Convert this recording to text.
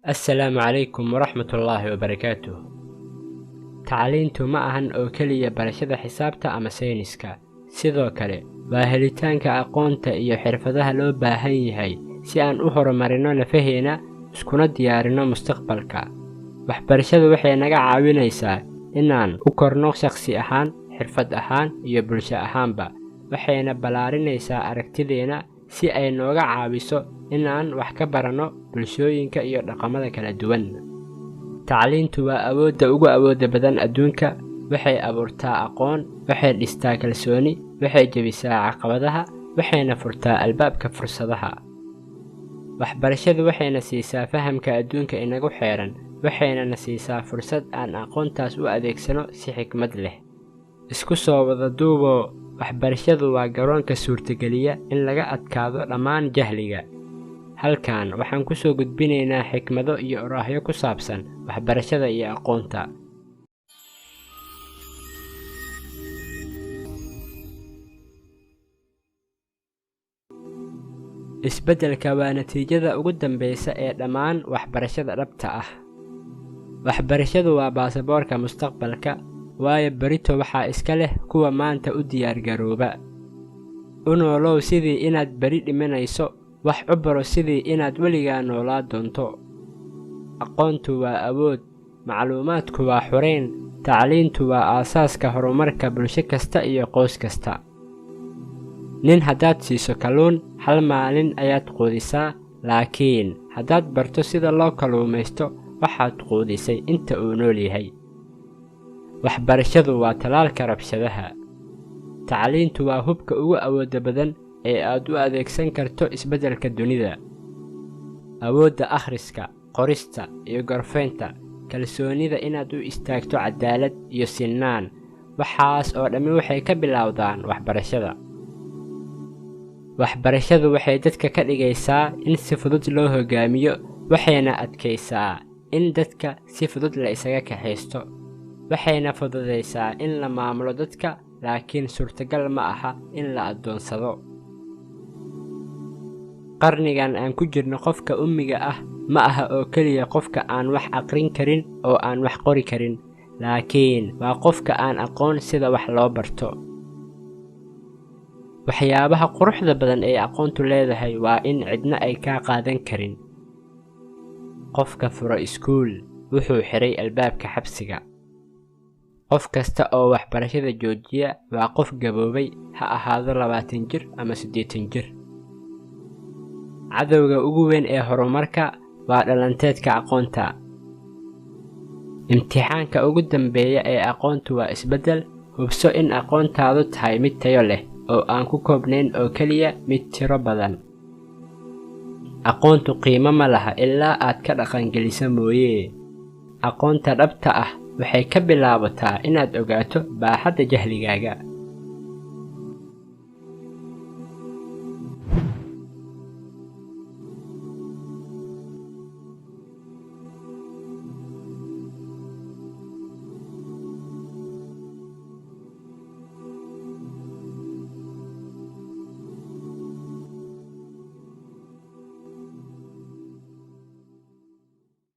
السلام عليكم ورحمة الله وبركاته. tacliintu ma ahan oo keliya barashada xisaabta ama sayniska, sidoo kale waa helitaanka aqoonta iyo xirfadaha loo baahan yahay si aan u horumarino nafaheena iskuna diyaarino mustaqbalka. Waxbarashadu waxay naga caawinaysaa inaan u korno shakhsi ahaan, xirfad ahaan iyo bulsho ahaanba, waxayna ballaarinaysaa aragtideena si ay nooga caawiso inaan wax ka barano bulshooyinka iyo dhaqamada kala duwan. tacliintu waa awoodda ugu awoodda badan adduunka. waxay abuurtaa aqoon, waxay dhistaa kalsooni, waxay jebisaa caqabadaha, waxayna furtaa albaabka fursadaha. waxbarashadu waxayna siisaa fahamka adduunka inagu xeeran, waxayna na siisaa fursad aan aqoontaas u adeegsano si xikmad leh. isku soo wada duuboo, waxbarashadu waa garoonka suurtageliya in laga adkaado dhammaan jahliga. halkan waxaan ku soo gudbinaynaa xikmado iyo oraahyo ku saabsan waxbarashada iyo aqoonta. isbeddelka waa natiijada ugu dambaysa ee dhammaan waxbarashada dhabta ah. waxbarashadu waa baasaboorka mustaqbalka, waayo berito waxaa iska leh kuwa maanta u diyaargarooba. u noolow sidii inaad beri dhimanayso, wax u baro sidii inaad weligaa noolaa doonto. aqoontu waa awood, macluumaadku waa xurayn, tacliintu waa aasaaska horumarka bulsho kasta iyo qoys kasta. nin haddaad siiso kalluun, hal maalin ayaad quudisaa, laakiin haddaad barto sida loo kalluumaysto, waxaad quudisay inta uu nool yahay. waxbarashadu waa tallaalka rabshadaha. tacliintu waa hubka ugu awoodda badan ee aad u adeegsan karto isbeddelka dunida. awoodda akhriska, qorista iyo gorfaynta, kalsoonida inaad u istaagto cadaalad iyo sinnaan, waxaas oo dhammi waxay ka bilowdaan waxbarashada. waxbarashadu waxay dadka ka dhigaysaa in si fudud loo hoggaamiyo, waxayna adkaysaa in dadka si fudud la isaga kaxaysto, waxayna fududaysaa in la maamulo dadka, laakiin suurtagal ma aha in la addoonsado. qarnigan aan ku jirno, qofka ummiga ah ma aha oo keliya qofka aan wax aqrin karin oo aan wax qori karin, laakiin waa qofka aan aqoon sida wax loo barto. waxyaabaha quruxda badan ee aqoontu leedahay waa in cidna ay kaa qaadan karin. qofka furo iskuul wuxuu xiray albaabka xabsiga. qof kasta oo waxbarashada joojiya waa qof gaboobay, ha ahaado 20 jir ama 80 jir. cadowga ugu weyn ee horumarka waa dhalanteedka aqoonta. imtixaanka ugu dambeeya ee aqoontu waa isbeddel. hubso in aqoontaadu tahay mid tayo leh oo aan ku koobnayn oo keliya mid tiro badan. aqoontu qiimo ma laha ilaa aad ka dhaqangeliso mooyee. aqoonta dhabta ah waxay ka bilaabataa inaad ogaato baaxadda jahligaaga.